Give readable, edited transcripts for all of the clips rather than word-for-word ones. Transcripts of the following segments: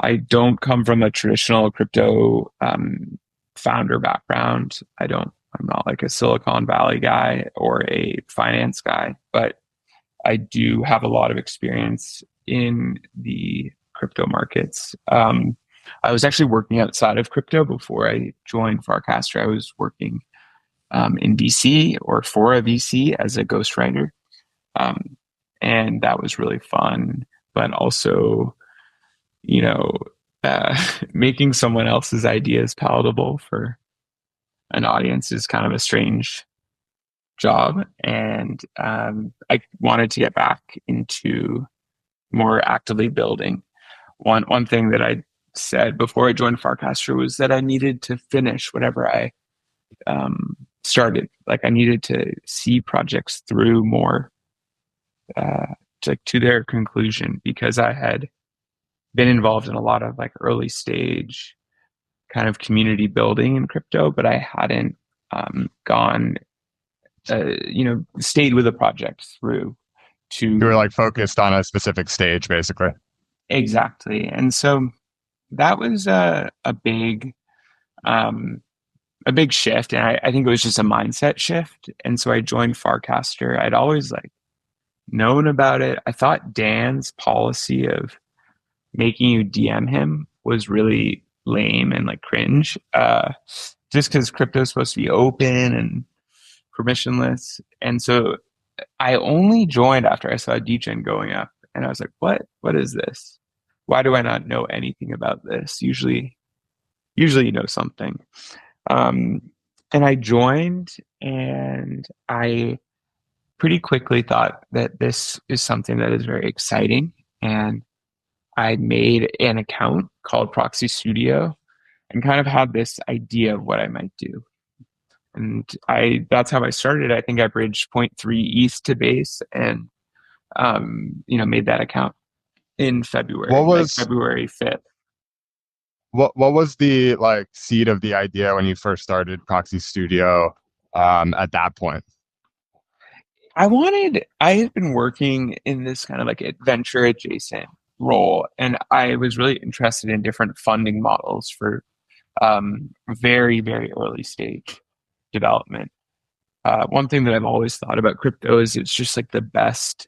I don't come from a traditional crypto founder background. I'm not like a Silicon Valley guy or a finance guy, but I do have a lot of experience in the crypto markets. I was actually working outside of crypto before I joined Farcaster. I was working in VC or for a VC as a ghostwriter. Um, and that was really fun, but also, you know, uh, making someone else's ideas palatable for an audience is kind of a strange job. And I wanted to get back into more actively building. One thing that I said before I joined Farcaster was that I needed to finish whatever I started. Like I needed to see projects through more uh, to their conclusion because I had been involved in a lot of like early stage kind of community building in crypto, but I hadn't gone, stayed with a project through You were to like focused on a specific stage, basically. exactly. And so that was um, a big shift. And I think it was just a mindset shift. And so I joined Farcaster. I'd always like known about it. I thought Dan's policy of making you DM him was really lame and like cringe. Just because crypto is supposed to be open and permissionless. And so I only joined after I saw DGen going up, and I was like, What is this? Why do I not know anything about this? Usually you know something." Um, and I joined, and I pretty quickly thought that this is something that is very exciting. And I made an account called Proxystudio and kind of had this idea of what I might do. And that's how I started. I think I bridged zero point 0.3 ETH to base and made that account in What February, like was February 5th. what was the like seed of the idea when you first started Proxy Studio at that point? I had been working in this kind of like adventure adjacent role, and I was really interested in different funding models for very, very early stage development. One thing that I've always thought about crypto is it's just like the best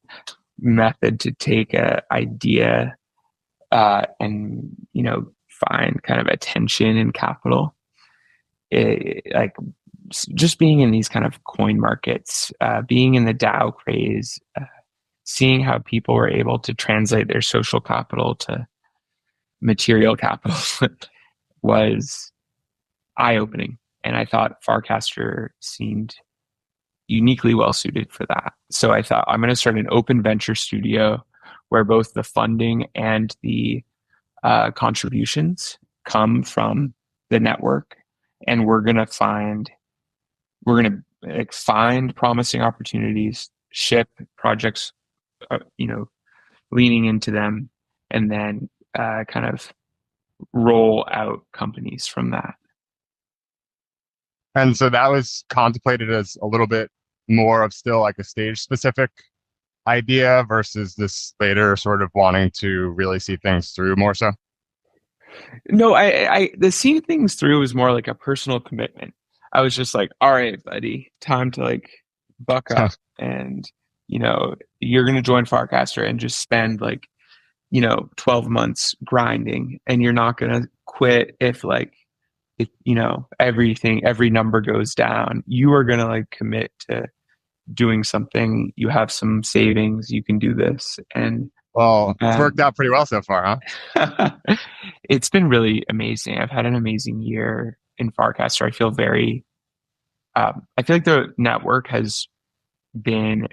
method to take a idea and find kind of attention and capital. Like just being in these kind of coin markets, being in the DAO craze, seeing how people were able to translate their social capital to material capital was eye opening. And I thought Farcaster seemed uniquely well suited for that. So I thought I'm going to start an open venture studio where both the funding and the contributions come from the network, and we're going to like, find promising opportunities, ship projects, uh, you know, leaning into them, and then kind of roll out companies from that. And so that was contemplated as a little bit more of still like a stage specific idea versus this later sort of wanting to really see things through more so. No, the seeing things through was more like a personal commitment. I was just like, all right, buddy, time to like buck up and you're gonna join Farcaster and just spend like, 12 months grinding, and you're not gonna quit if every number goes down. You are gonna like commit to doing something. You have some savings, you can do this. And Well, it's worked um out pretty well so far, huh? it's been really amazing. I've had an amazing year in Farcaster. I feel like the network has been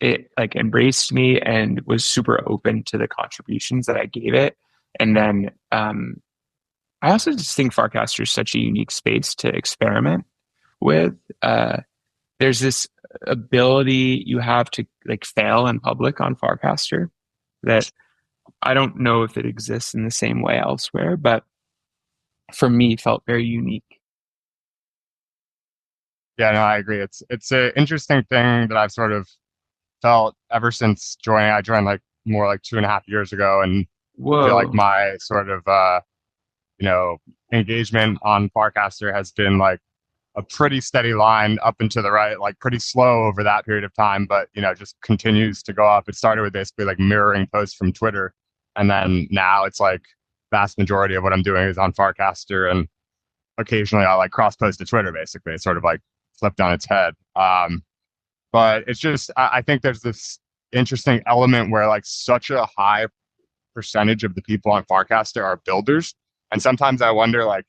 it like embraced me and was super open to the contributions that I gave it. And then I also just think Farcaster is such a unique space to experiment with. There's this ability you have to like fail in public on Farcaster that I don't know if it exists in the same way elsewhere, but for me felt very unique. Yeah, no, I agree. It's an interesting thing that I've sort of felt ever since joining. I joined like more like 2.5 years ago, and I feel like Whoa. my sort of you know, engagement on Farcaster has been like a pretty steady line up and to the right, like pretty slow over that period of time, but just continues to go up. It started with basically like mirroring posts from Twitter, and then now it's like vast majority of what I'm doing is on Farcaster, and occasionally I'll like cross post to Twitter. Basically, it's sort of like flipped on its head. But it's just I think there's this interesting element where like such a high percentage of the people on Farcaster are builders. And sometimes I wonder, like,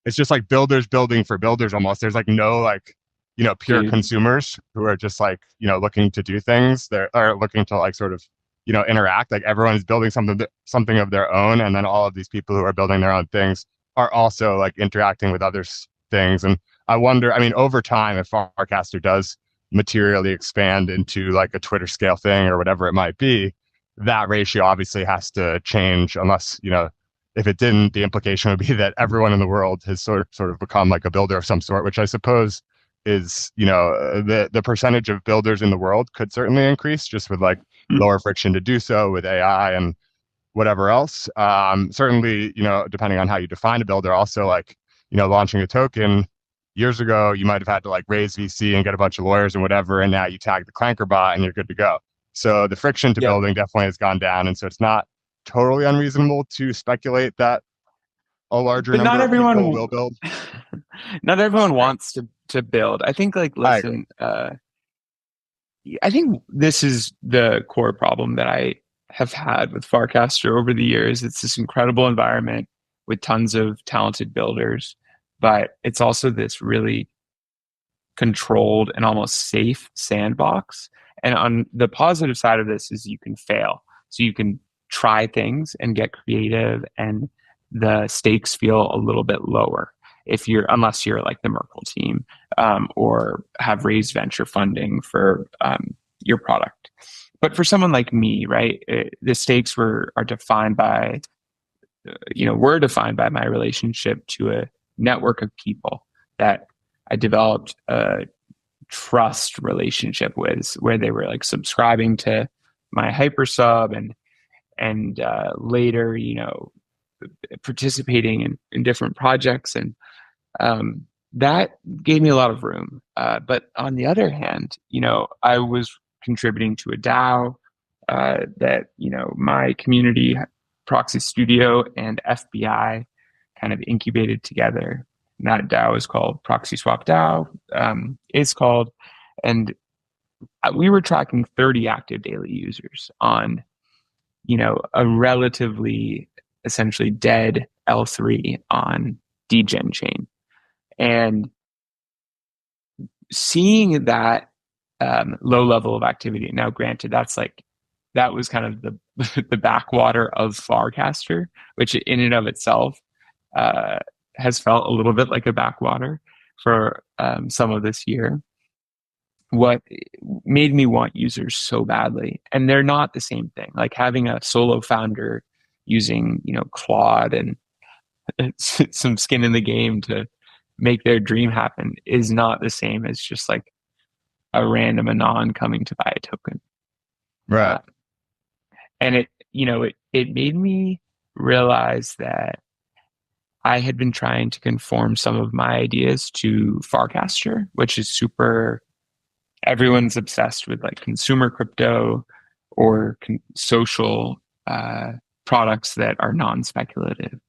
it's just like builders building for builders almost. There's like no like, pure Dude. consumers who are just like, looking to do things. They're looking to like sort of, interact. Like everyone is building something of their own. And then all of these people who are building their own things are also like interacting with others' things. And I wonder, I mean, over time, if Farcaster does materially expand into like a Twitter scale thing or whatever it might be, that ratio obviously has to change unless, if it didn't, the implication would be that everyone in the world has sort of become like a builder of some sort, which I suppose is, the percentage of builders in the world could certainly increase just with like lower friction to do so with AI and whatever else. Certainly, depending on how you define a builder, also like, launching a token years ago, you might have had to like raise VC and get a bunch of lawyers and whatever, and now you tag the Clanker bot and you're good to go. So the friction to Yep. building definitely has gone down. And so it's not totally unreasonable to speculate that a larger But not number of people everyone will build. not everyone Right. wants to build. I think like I agree. listen, I think this is the core problem that I have had with Farcaster over the years. It's this incredible environment with tons of talented builders, but it's also this really controlled and almost safe sandbox. And on the positive side of this is you can fail. So you can try things and get creative, and the stakes feel a little bit lower if you're, unless you're like the Merkle team, or have raised venture funding for your product. But for someone like me, right, the stakes are defined by, were defined by my relationship to a network of people that I developed a trust relationship with, where they were like subscribing to my hyper sub, and later, participating in different projects, and that gave me a lot of room. But on the other hand, I was contributing to a DAO that, my community, Proxystudio and FBI, kind of incubated together. And that DAO is called ProxySwap DAO, is called, and we were tracking 30 active daily users on, a relatively essentially dead L3 on DGen chain. And seeing that low level of activity, now granted, that was kind of the backwater of Farcaster, which in and of itself uh, has felt a little bit like a backwater for some of this year. What made me want users so badly, and they're not the same thing. Like having a solo founder using, Claude and some skin in the game to make their dream happen is not the same as just like a random anon coming to buy a token. Right. Uh, and it made me realize that I had been trying to conform some of my ideas to Farcaster, which is super. Everyone's obsessed with like consumer crypto or social products that are non-speculative,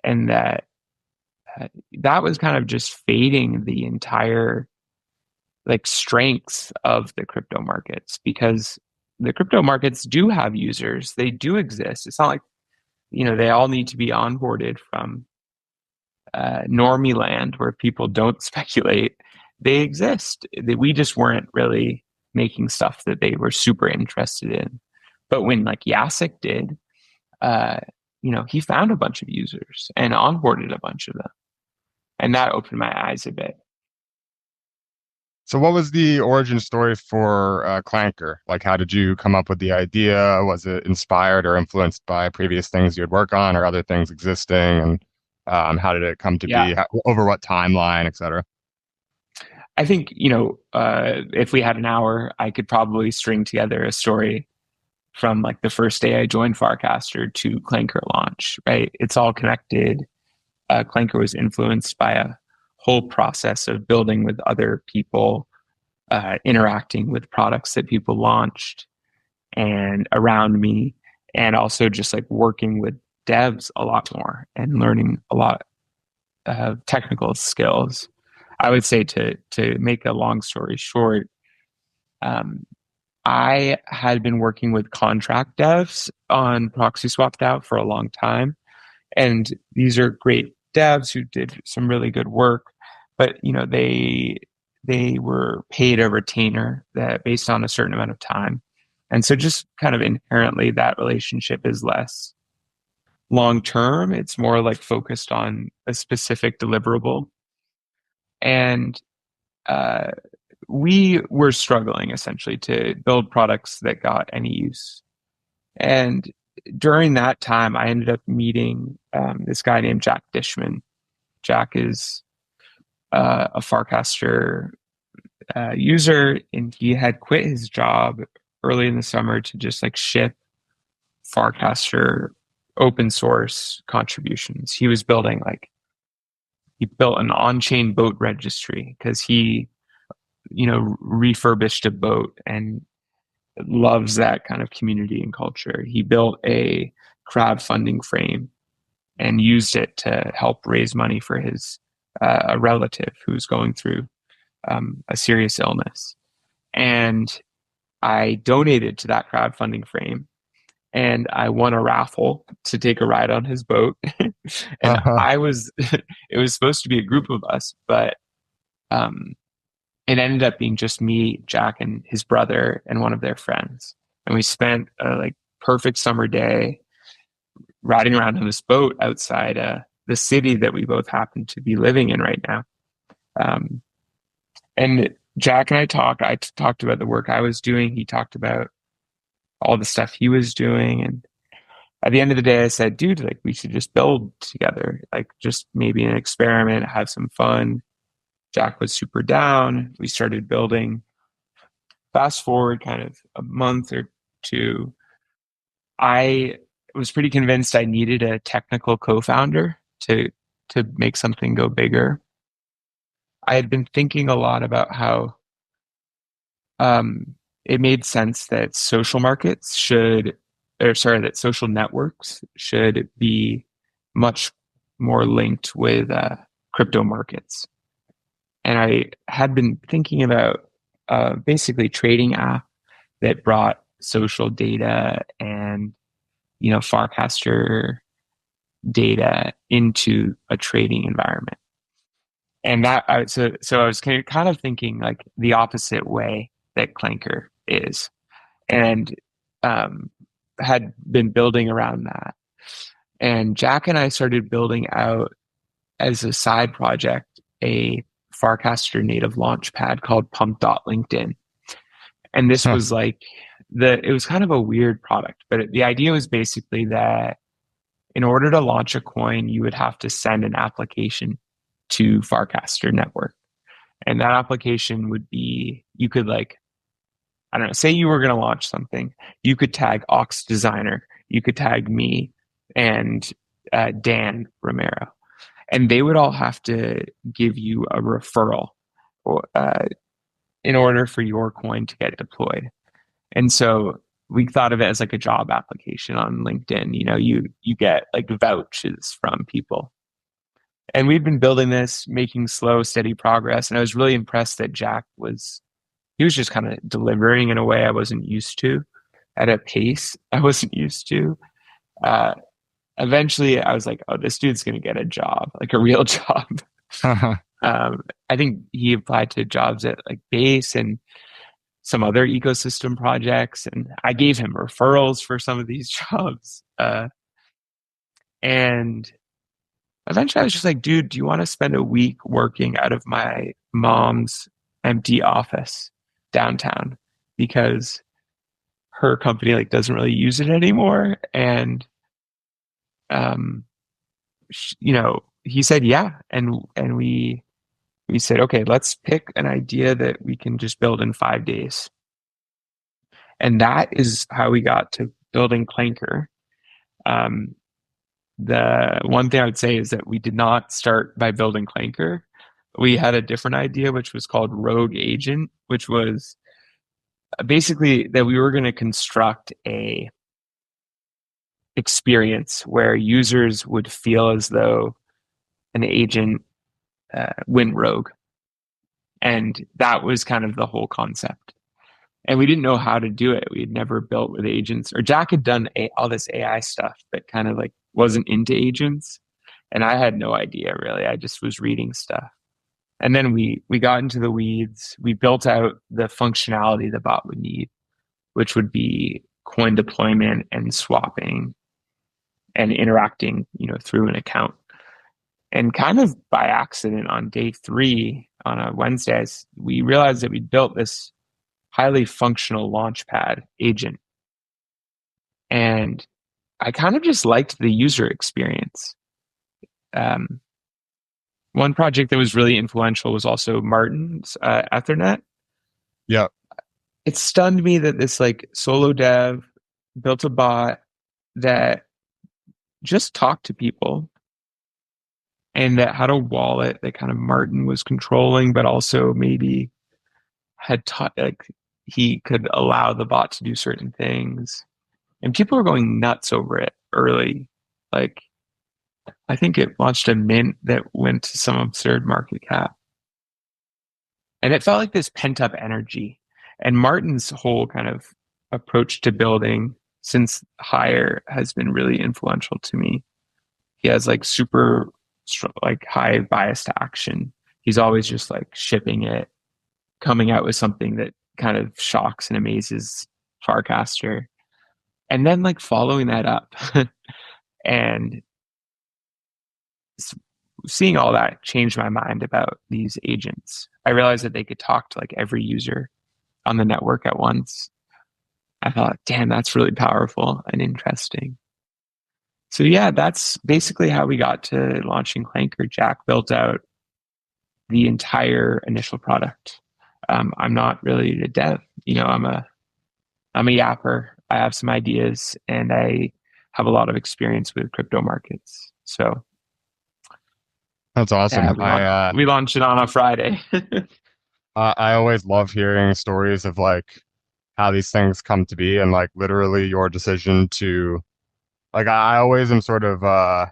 and that was kind of just fading the entire like strengths of the crypto markets, because the crypto markets do have users, they do exist. It's not like, they all need to be onboarded from normie land where people don't speculate. They exist. We just weren't really making stuff that they were super interested in. But when like Yasik did, uh, he found a bunch of users and onboarded a bunch of them, and that opened my eyes a bit. So what was the origin story for Clanker? Like, how did you come up with the idea? Was it inspired or influenced by previous things you'd work on or other things existing? And how did it come to Yeah, be? Over what timeline, et cetera? I think, if we had an hour, I could probably string together a story from like the first day I joined Farcaster to Clanker launch, right? It's all connected. Clanker was influenced by a whole process of building with other people, interacting with products that people launched and around me, and also just like working with devs a lot more and learning a lot of technical skills. I would say to make a long story short, um, I had been working with contract devs on Proxy Swap DAO for a long time, and these are great devs who did some really good work, but they were paid a retainer that based on a certain amount of time, and so just kind of inherently that relationship is less long term. It's more like focused on a specific deliverable, and uh, we were struggling essentially to build products that got any use. And during that time, I ended up meeting this guy named Jack Dishman. Jack is a Farcaster user, and he had quit his job early in the summer to just like ship Farcaster open source contributions. He was building like he built an on-chain boat registry because he refurbished a boat and loves that kind of community and culture. He built a crowdfunding frame and used it to help raise money for his a relative who's going through a serious illness. And I donated to that crowdfunding frame, and I won a raffle to take a ride on his boat. And Uh-huh. it was supposed to be a group of us, but um, it ended up being just me, Jack, and his brother, and one of their friends. And we spent a like perfect summer day riding around on this boat outside the city that we both happen to be living in right now. Um, and Jack and I talked. Talked about the work I was doing. He talked about all the stuff he was doing. And at the end of the day, I said, dude, like we should just build together, like just maybe an experiment, have some fun. Jack was super down. We started building. Fast forward kind of a month or two, I was pretty convinced I needed a technical co-founder to make something go bigger. I had been thinking a lot about how um, it made sense that social markets should, or sorry, that social networks should be much more linked with crypto markets. And I had been thinking about basically trading app that brought social data and Farcaster data into a trading environment. And so I was kind of thinking like the opposite way that Clanker is, and um, had been building around that. And Jack and I started building out as a side project a Farcaster native launch pad called Pump.LinkedIn. And this was like it was kind of a weird product, but the idea was basically that in order to launch a coin, you would have to send an application to Farcaster Network. And that application would be, you could like, I don't know, say you were going to launch something, you could tag Ox Designer, you could tag me and Dan Romero, and they would all have to give you a referral uh, in order for your coin to get deployed. And so we thought of it as like a job application on LinkedIn. You get like vouchers from people. And we've been building this, making slow, steady progress. And I was really impressed that Jack he was just kind of delivering in a way I wasn't used to, at a pace I wasn't used to. Uh, Eventually, I was like, oh, this dude's going to get a job, like a real job. I think he applied to jobs at like Base and some other ecosystem projects, and I gave him referrals for some of these jobs. And eventually, I was just like, dude, do you want to spend a week working out of my mom's empty office downtown because her company like doesn't really use it anymore? And um, he said yeah, and we said, okay, let's pick an idea that we can just build in 5 days. And that is how we got to building Clanker. Um, the one thing I would say is that we did not start by building Clanker. We had a different idea, which was called Rogue Agent, which was basically that we were going to construct a experience where users would feel as though an agent went rogue. And that was kind of the whole concept. And we didn't know how to do it. We had never built with agents, or Jack had done all this AI stuff, but kind of like wasn't into agents. And I had no idea really. I just was reading stuff. And then we got into the weeds. We built out the functionality the bot would need, which would be coin deployment and swapping and interacting, through an account. And kind of by accident on day 3 on a Wednesday, we realized that we'd built this highly functional launchpad agent. And I kind of just liked the user experience. Um, One project that was really influential was also Martin's Ethernet. Yeah. It stunned me that this like solo dev built a bot that just talked to people and that had a wallet that kind of Martin was controlling, but also maybe had taught like he could allow the bot to do certain things. And people were going nuts over it early. Like I think it launched a mint that went to some absurd market cap. And it felt like this pent up energy. And Martin's whole kind of approach to building since Hire has been really influential to me. He has like super like high bias to action. He's always just like shipping it, coming out with something that kind of shocks and amazes Farcaster, and then like following that up. And seeing all that changed my mind about these agents. I realized that they could talk to like every user on the network at once. I thought, damn, that's really powerful and interesting. So yeah, that's basically how we got to launching Clanker. Jack built out the entire initial product. I'm not really a dev, I'm a yapper. I have some ideas and I have a lot of experience with crypto markets. So That's yeah, awesome. we launched it on a Friday. I always love hearing stories of like how these things come to be and like literally your decision to like I always am sort of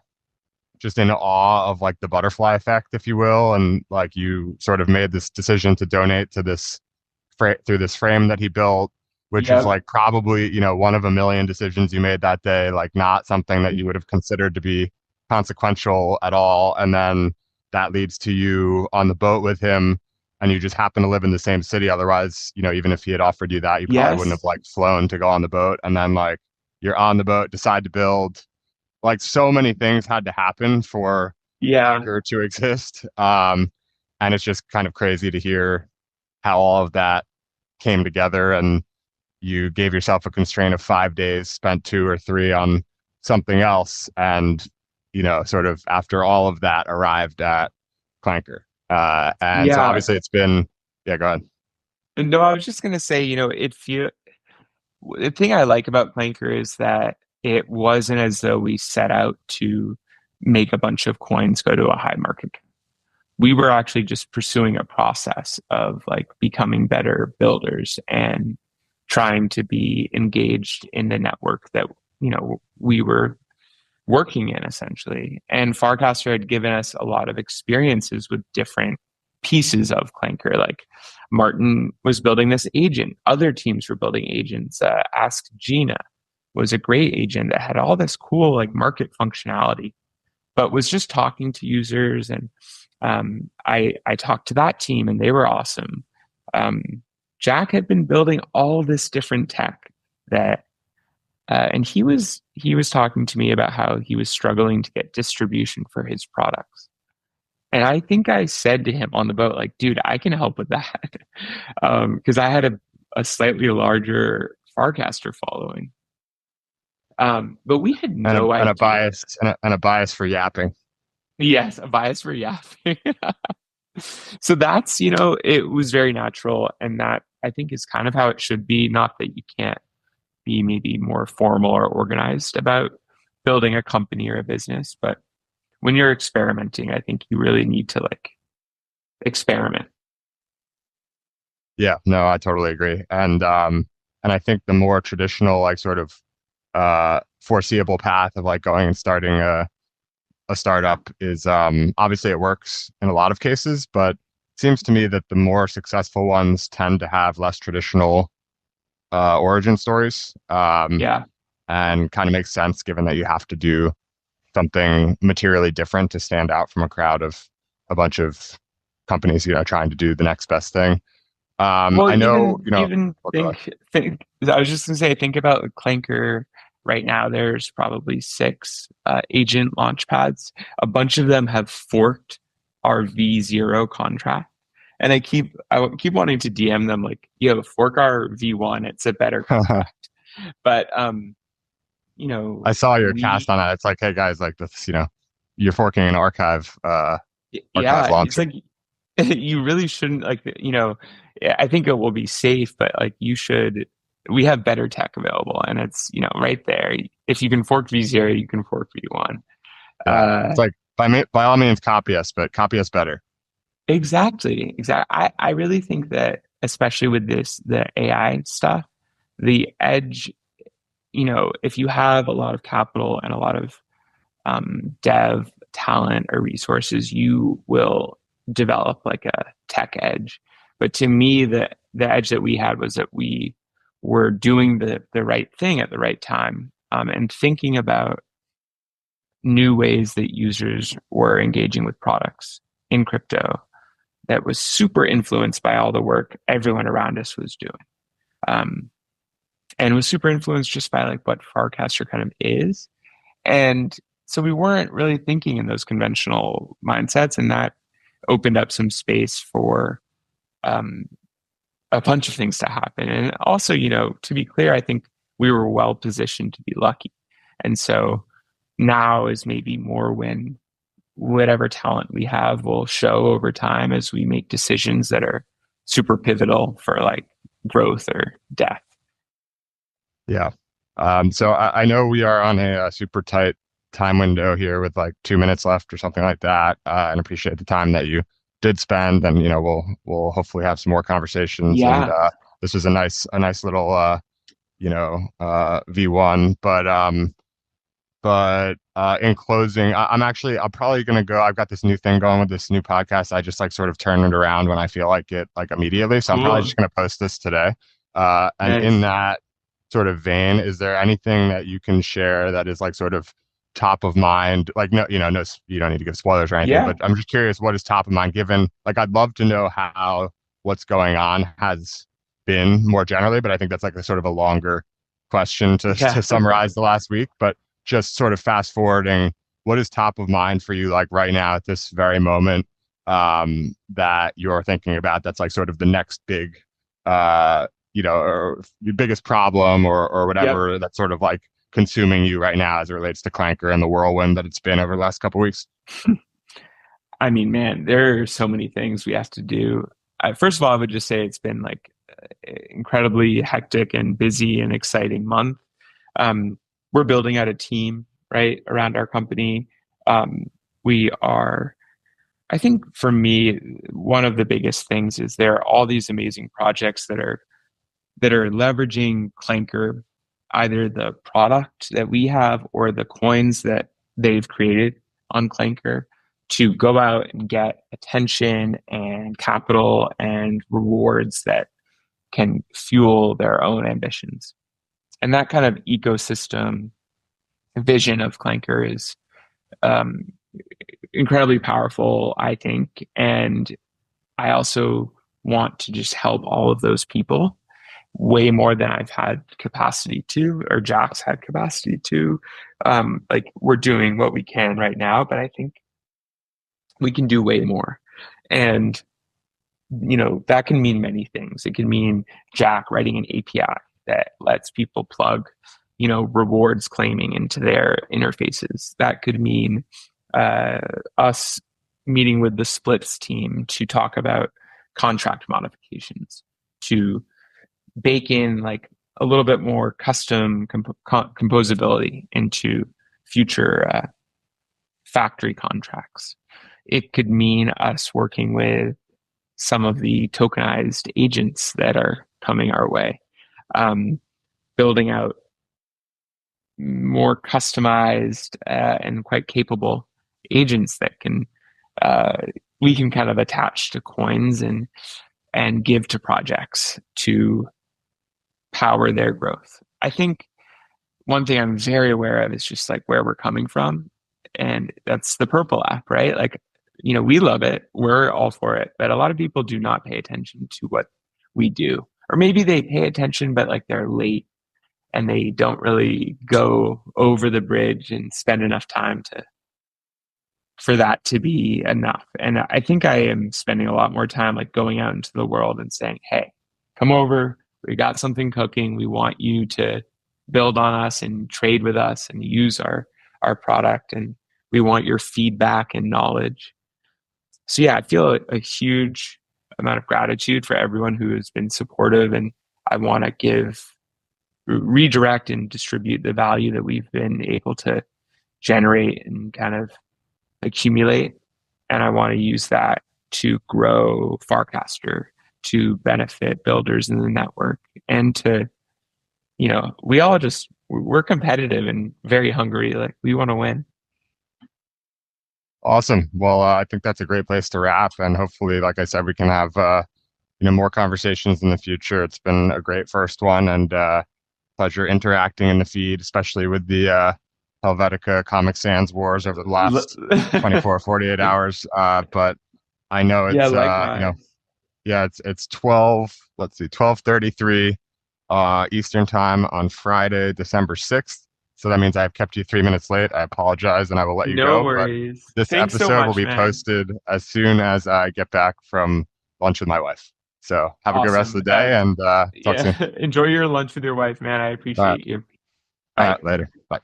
just in awe of like the butterfly effect, if you will, and like you sort of made this decision to donate to this through this frame that he built, which is Yep. like probably, one of a million decisions you made that day, like not something that you would have considered to be consequential at all. And then that leads to you on the boat with him and you just happen to live in the same city. Otherwise, even if he had offered you that, you probably wouldn't have Yes. like flown to go on the boat. And then like you're on the boat, decide to build. Like so many things had to happen for Yeah. Anchor to exist. And it's just kind of crazy to hear how all of that came together and you gave yourself a constraint of 5 days, spent 2 or 3 on something else, and sort of after all of that, arrived at Clanker. And so Yeah. obviously it's been, yeah, go ahead. No, I was just gonna say, the thing I like about Planker is that it wasn't as though we set out to make a bunch of coins go to a high market cap. We were actually just pursuing a process of like becoming better builders and trying to be engaged in the network that we were working in essentially. And Farcaster had given us a lot of experiences with different pieces of Clanker. Like Martin was building this agent, other teams were building agents. Ask Gina was a great agent that had all this cool like market functionality, but was just talking to users. And I talked to that team and they were awesome. Um, Jack had been building all this different tech that and he was talking to me about how he was struggling to get distribution for his products. And I think I said to him on the boat, like, dude, I can help with that. Because I had a slightly larger Farcaster following. But we had And no a idea. bias and a bias for yapping. Yes, a bias for yapping. So that's, it was very natural. And that I think is kind of how it should be. Not that you can't be maybe more formal or organized about building a company or a business, but when you're experimenting, I think you really need to like experiment. Yeah, no, I totally agree. And I think the more traditional, like sort of foreseeable path of like going and starting a startup is obviously it works in a lot of cases, but it seems to me that the more successful ones tend to have less traditional origin stories. Yeah. And kind of makes sense given that you have to do something materially different to stand out from a crowd of a bunch of companies, trying to do the next best thing. Well, I know, even oh, go ahead. think. I was just gonna say, think about Clanker. Right now, there's probably six agent launch pads. A bunch of them have forked our V0 contract, and I keep wanting to DM them like, "Yo, fork our V1. It's a better contract." But I saw your cast we on that. It's like, hey guys, like this, you're forking an archive yeah, launch. it's like you really shouldn't like yeah, I think it will be safe, but like you should we have better tech available and it's right there. If you can fork V0, you can fork V1. Yeah, it's like by all means copy us, but copy us better. Exactly. I really think that especially with the AI stuff, the edge, if you have a lot of capital and a lot of dev talent or resources, you will develop like a tech edge. But to me, the edge that we had was that we were doing the right thing at the right time, and thinking about new ways that users were engaging with products in crypto that was super influenced by all the work everyone around us was doing. Um, and was super influenced just by like what Farcaster kind of is. And so we weren't really thinking in those conventional mindsets, and that opened up some space for um, a bunch of things to happen. And also, to be clear, I think we were well positioned to be lucky. And so now is maybe more when whatever talent we have will show over time as we make decisions that are super pivotal for like growth or death. Yeah. So I know we are on a super tight time window here with like 2 minutes left or something like that, and appreciate the time that you did spend. And we'll hopefully have some more conversations. And Yeah. this was a nice little V1. But in closing, I'm probably gonna go. I've got this new thing going with this new podcast. I just like sort of turn it around when I feel like it, like immediately. So I'm probably Cool. just gonna post this today. And in Nice. that sort of vein, is there anything that you can share that is like sort of top of mind? Like no, no, you don't need to give spoilers or anything, Yeah. but I'm just curious what is top of mind given. Like I'd love to know how what's going on has been more generally, but I think that's like a sort of a longer question to Yeah. to summarize the last week. But just sort of fast forwarding, what is top of mind for you like right now at this very moment, that you're thinking about that's like sort of the next big or your biggest problem or Yep. whatever that's sort of like consuming you right now as it relates to Clanker and the whirlwind that it's been over the last couple of weeks? I mean, man, there are so many things we have to do. First of all, I would just say it's been like incredibly hectic and busy and exciting month. We're building out a team right around our company. We are, I think for me, one of the biggest things is there are all these amazing projects that are leveraging Clanker, either the product that we have or the coins that they've created on Clanker to go out and get attention and capital and rewards that can fuel their own ambitions. And that kind of ecosystem vision of Clanker is um, incredibly powerful, I think. And I also want to just help all of those people way more than I've had capacity to, or Jack's had capacity to. Like we're doing what we can right now, but I think we can do way more. And that can mean many things. It can mean Jack writing an API that lets people plug, rewards claiming into their interfaces. That could mean uh, us meeting with the splits team to talk about contract modifications, to bake in like a little bit more custom composability into future factory contracts. It could mean us working with some of the tokenized agents that are coming our way, um, building out more customized and quite capable agents that can uh, we can kind of attach to coins and give to projects to power their growth. I think one thing I'm very aware of is just like where we're coming from. And that's the Purple app, right? Like, we love it. We're all for it. But a lot of people do not pay attention to what we do. Or maybe they pay attention, but like they're late and they don't really go over the bridge and spend enough time to for that to be enough. And I think I am spending a lot more time like going out into the world and saying, hey, come over. We got something cooking. We want you to build on us and trade with us and use our product. And we want your feedback and knowledge. So yeah, I feel a huge amount of gratitude for everyone who has been supportive. And I want to redirect and distribute the value that we've been able to generate and kind of accumulate. And I want to use that to grow Farcaster, to benefit builders in the network, and to, we're competitive and very hungry. Like we want to win. Awesome. Well, I think that's a great place to wrap, and hopefully, like I said, we can have more conversations in the future. It's been a great first one, and pleasure interacting in the feed, especially with the Helvetica Comic Sans wars over the last 24, 48 hours. But I know Yeah, it's likewise. yeah, it's 12:33 Eastern time on Friday, December 6th. So that means I've kept you 3 minutes late. I apologize, and I will let you No go. But worries. this Thanks so episode will much, be man. posted as soon as I get back from lunch with my wife. So have a good rest Awesome. of the day, and talk Yeah, soon. enjoy your lunch with your wife, man. I All right, appreciate you. all Bye. right, later. Bye.